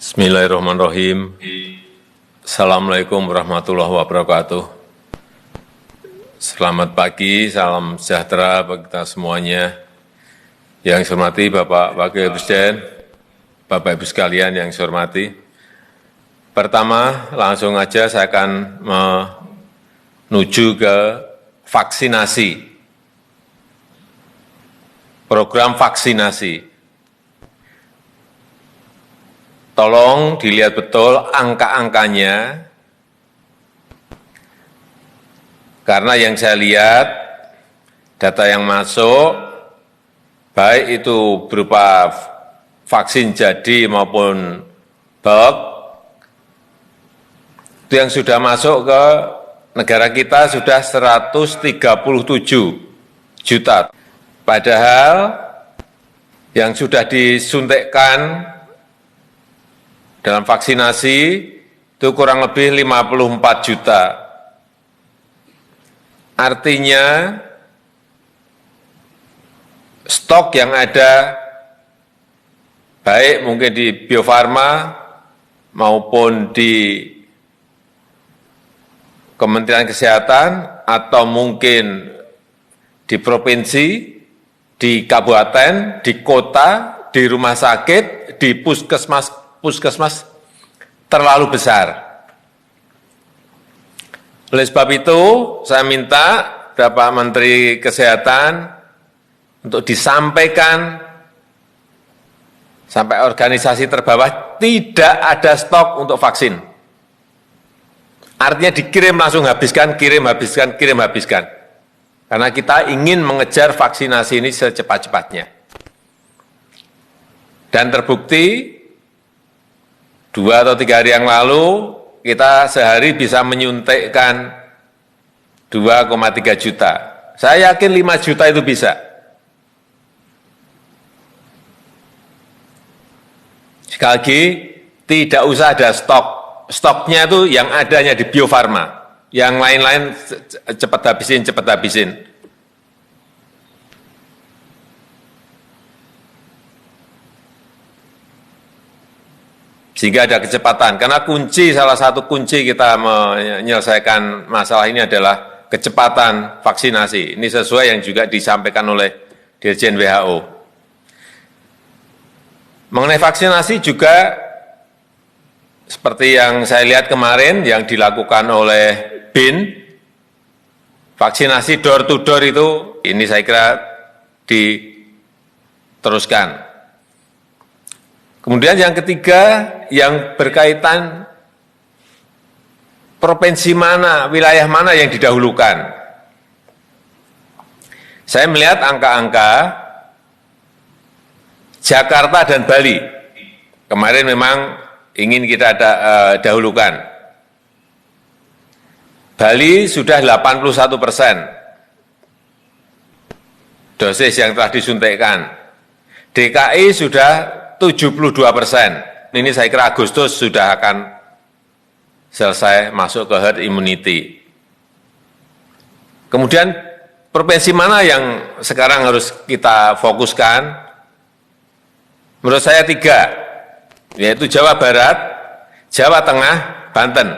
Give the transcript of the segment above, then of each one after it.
Bismillahirrahmanirrahim. Assalamualaikum warahmatullahi wabarakatuh. Selamat pagi, salam sejahtera bagi kita semuanya. Yang saya hormati Bapak Wakil Presiden, Bapak Ibu sekalian yang saya hormati. Pertama, langsung aja saya akan menuju ke vaksinasi. Program vaksinasi. Tolong dilihat betul angka-angkanya, karena yang saya lihat, data yang masuk, baik itu berupa vaksin jadi maupun bulk, itu yang sudah masuk ke negara kita sudah 137 juta. Padahal yang sudah disuntikkan dalam vaksinasi itu kurang lebih 54 juta. Artinya stok yang ada baik mungkin di Bio Farma maupun di Kementerian Kesehatan atau mungkin di provinsi, di kabupaten, di kota, di rumah sakit, di puskesmas terlalu besar. Oleh sebab itu, saya minta Bapak Menteri Kesehatan untuk disampaikan sampai organisasi terbawah tidak ada stok untuk vaksin. Artinya dikirim langsung habiskan, kirim habiskan, kirim habiskan. Karena kita ingin mengejar vaksinasi ini secepat-cepatnya. Dan terbukti 2 atau 3 hari yang lalu, kita sehari bisa menyuntikkan 2,3 juta. Saya yakin 5 juta itu bisa. Sekali lagi, tidak usah ada stok. Stoknya itu yang adanya di Bio Farma. Yang lain-lain cepat habisin. Sehingga ada kecepatan, karena salah satu kunci kita menyelesaikan masalah ini adalah kecepatan vaksinasi. Ini sesuai yang juga disampaikan oleh Dirjen WHO. Mengenai vaksinasi juga, seperti yang saya lihat kemarin, yang dilakukan oleh BIN, vaksinasi door to door itu, ini saya kira diteruskan. Kemudian yang ketiga, yang berkaitan provinsi mana, wilayah mana yang didahulukan. Saya melihat angka-angka Jakarta dan Bali. Kemarin memang ingin kita dahulukan. Bali sudah 81% dosis yang telah disuntikkan. DKI sudah 72%. Ini saya kira Agustus sudah akan selesai masuk ke herd immunity. Kemudian provinsi mana yang sekarang harus kita fokuskan? Menurut saya 3, yaitu Jawa Barat, Jawa Tengah, Banten.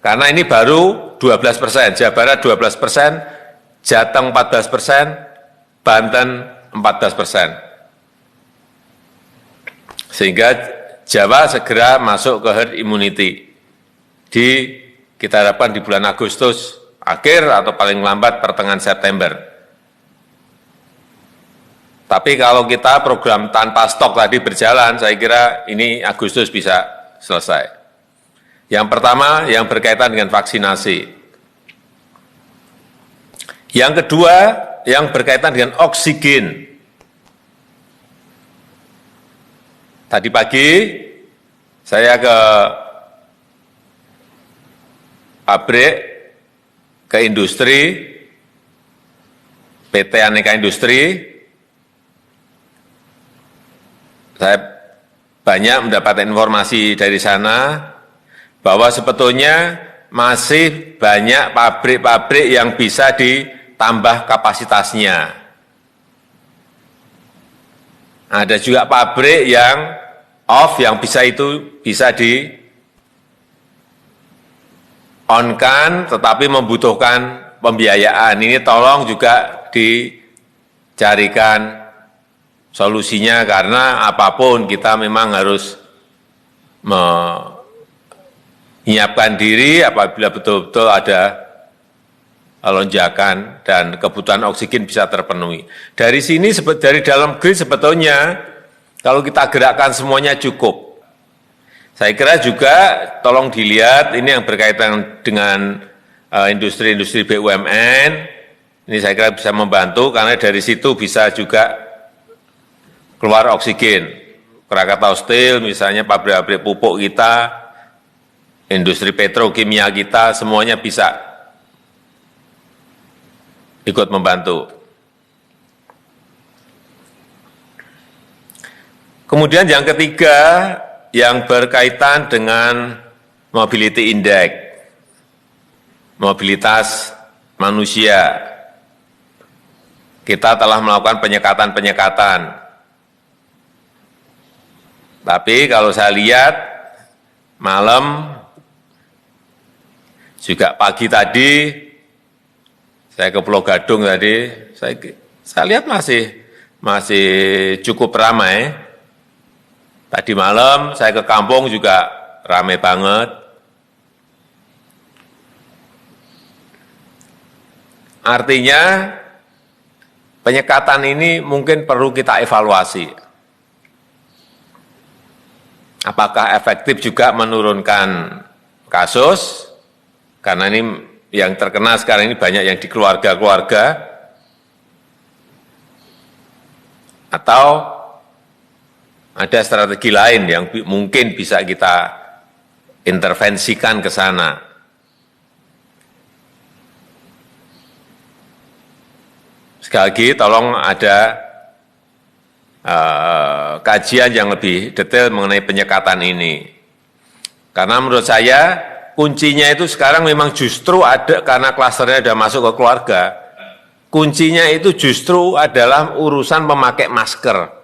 Karena ini baru 12%, Jawa Barat 12%, Jateng 14%, Banten 14%. Sehingga Jawa segera masuk ke herd immunity. Kita harapkan di bulan Agustus akhir atau paling lambat pertengahan September. Tapi kalau kita program tanpa stok tadi berjalan, saya kira ini Agustus bisa selesai. Yang pertama, yang berkaitan dengan vaksinasi. Yang kedua, yang berkaitan dengan oksigen. Tadi pagi saya ke pabrik, ke industri, PT Aneka Industri. Saya banyak mendapat informasi dari sana bahwa sebetulnya masih banyak pabrik-pabrik yang bisa ditambah kapasitasnya. Ada juga pabrik yang off, yang bisa itu bisa di on-kan, tetapi membutuhkan pembiayaan. Ini tolong juga dicarikan solusinya, karena apapun kita memang harus menyiapkan diri apabila betul-betul ada lonjakan dan kebutuhan oksigen bisa terpenuhi. Dari sini, dari dalam grid sebetulnya kalau kita gerakkan semuanya cukup. Saya kira juga tolong dilihat ini yang berkaitan dengan industri-industri BUMN, ini saya kira bisa membantu karena dari situ bisa juga keluar oksigen. Krakatau Steel misalnya, pabrik-pabrik pupuk kita, industri petrokimia kita, semuanya bisa ikut membantu. Kemudian yang ketiga, yang berkaitan dengan mobility index, mobilitas manusia. Kita telah melakukan penyekatan-penyekatan. Tapi kalau saya lihat malam, juga pagi tadi, saya ke Pulau Gadung tadi, saya lihat masih cukup ramai. Tadi malam saya ke kampung juga ramai banget. Artinya penyekatan ini mungkin perlu kita evaluasi. Apakah efektif juga menurunkan kasus? Karena ini yang terkena sekarang ini banyak yang di keluarga-keluarga, atau ada strategi lain yang mungkin bisa kita intervensikan ke sana. Sekali lagi, tolong ada kajian yang lebih detail mengenai penyekatan ini. Karena menurut saya, kuncinya itu sekarang memang justru ada karena klasternya sudah masuk ke keluarga. Kuncinya itu justru adalah urusan memakai masker.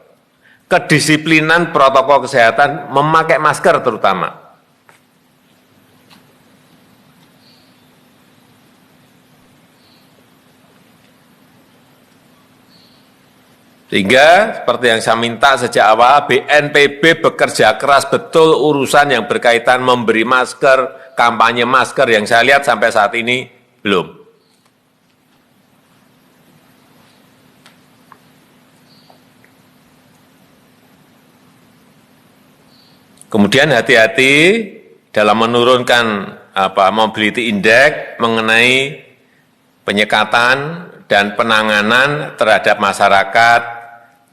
Kedisiplinan protokol kesehatan memakai masker terutama. Sehingga seperti yang saya minta sejak awal, BNPB bekerja keras betul urusan yang berkaitan memberi masker, kampanye masker yang saya lihat sampai saat ini belum. Kemudian hati-hati dalam menurunkan mobility index mengenai penyekatan dan penanganan terhadap masyarakat,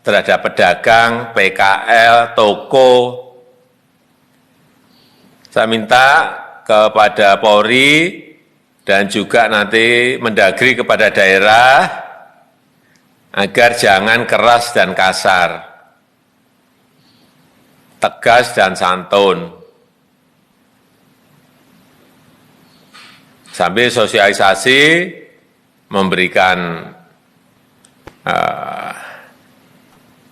terhadap pedagang, PKL, toko. Saya minta kepada Polri dan juga nanti Mendagri kepada daerah agar jangan keras dan kasar, tegas dan santun. Sambil sosialisasi memberikan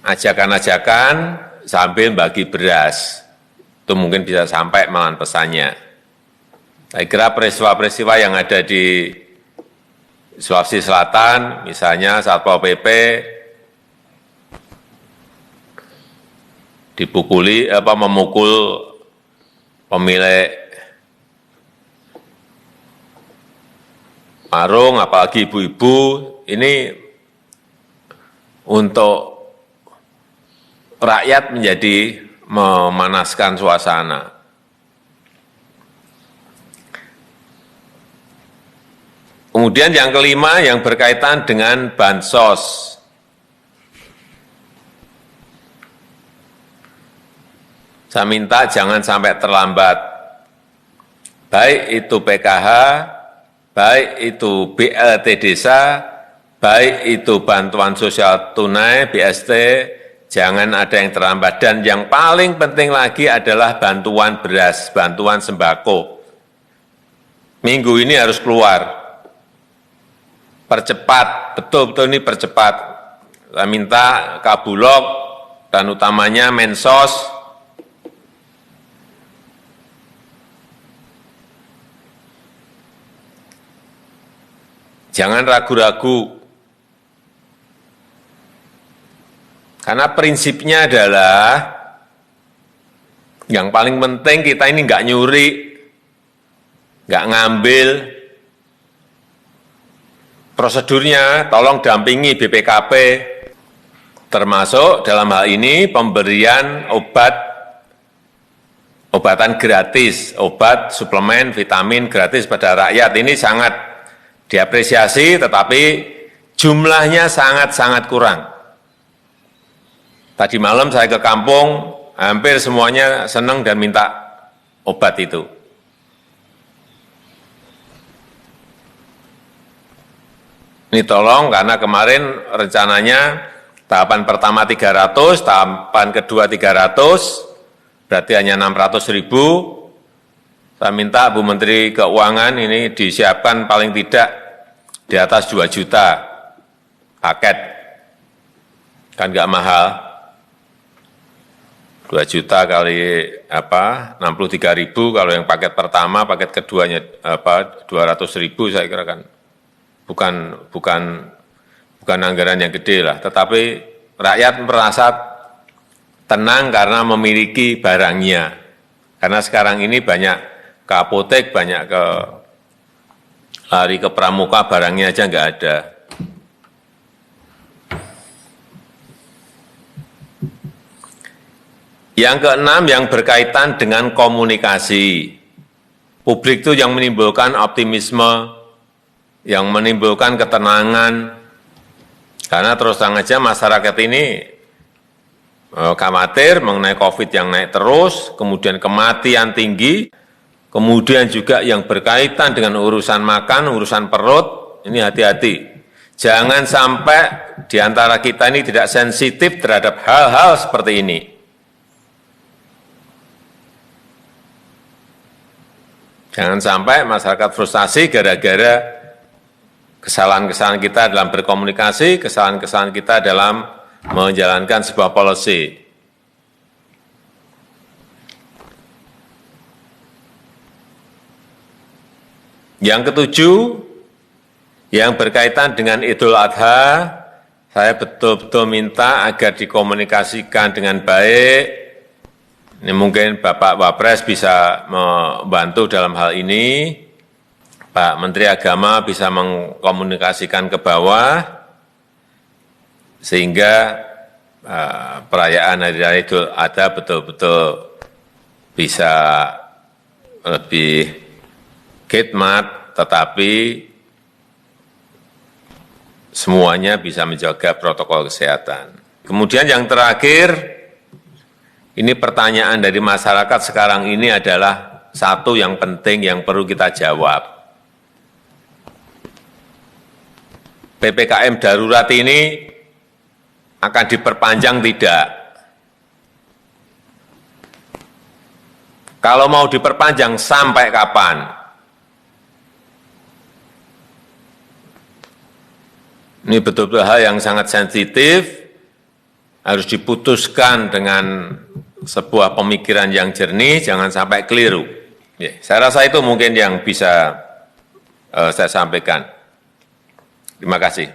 ajakan-ajakan sambil bagi beras. Itu mungkin bisa sampai malahan pesannya. Saya kira peristiwa-peristiwa yang ada di Sulawesi Selatan, misalnya Satpol PP memukul pemilik warung, apalagi ibu-ibu, ini untuk rakyat menjadi memanaskan suasana. Kemudian yang kelima yang berkaitan dengan bansos. Saya minta jangan sampai terlambat. Baik itu PKH, baik itu BLT desa, baik itu bantuan sosial tunai, BST, jangan ada yang terlambat. Dan yang paling penting lagi adalah bantuan beras, bantuan sembako. Minggu ini harus keluar. Percepat, betul-betul ini percepat. Saya minta Kabulok dan utamanya Mensos Jangan ragu-ragu. Karena prinsipnya adalah yang paling penting kita ini nggak nyuri, nggak ngambil. Prosedurnya tolong dampingi BPKP, termasuk dalam hal ini pemberian obatan gratis, obat, suplemen, vitamin gratis pada rakyat. Ini sangat diapresiasi, tetapi jumlahnya sangat-sangat kurang. Tadi malam saya ke kampung, hampir semuanya senang dan minta obat itu. Ini tolong, karena kemarin rencananya tahapan pertama 300, tahapan kedua 300, berarti hanya 600.000. Saya minta Bu Menteri Keuangan ini disiapkan paling tidak di atas 2 juta paket. Kan nggak mahal. 2 juta kali 63.000, kalau yang paket pertama, paket keduanya 200.000, saya kira kan bukan anggaran yang gede lah, tetapi rakyat merasa tenang karena memiliki barangnya. Karena sekarang ini banyak ke apotek, banyak lari ke pramuka, barangnya aja nggak ada. Yang keenam, yang berkaitan dengan komunikasi. Publik itu yang menimbulkan optimisme, yang menimbulkan ketenangan. Karena terus terang aja masyarakat ini khawatir mengenai COVID yang naik terus, kemudian kematian tinggi, kemudian juga yang berkaitan dengan urusan makan, urusan perut, ini hati-hati. Jangan sampai di antara kita ini tidak sensitif terhadap hal-hal seperti ini. Jangan sampai masyarakat frustasi gara-gara kesalahan-kesalahan kita dalam berkomunikasi, kesalahan-kesalahan kita dalam menjalankan sebuah policy. Yang ketujuh, yang berkaitan dengan Idul Adha, saya betul-betul minta agar dikomunikasikan dengan baik. Ini mungkin Bapak Wapres bisa membantu dalam hal ini, Pak Menteri Agama bisa mengkomunikasikan ke bawah, sehingga perayaan Hari Raya Idul Adha betul-betul bisa lebih khidmat, tetapi semuanya bisa menjaga protokol kesehatan. Kemudian yang terakhir, ini pertanyaan dari masyarakat sekarang ini adalah satu yang penting yang perlu kita jawab. PPKM darurat ini akan diperpanjang tidak? Kalau mau diperpanjang sampai kapan? Ini betul-betul hal yang sangat sensitif, harus diputuskan dengan sebuah pemikiran yang jernih, jangan sampai keliru. Ya, saya rasa itu mungkin yang bisa saya sampaikan. Terima kasih.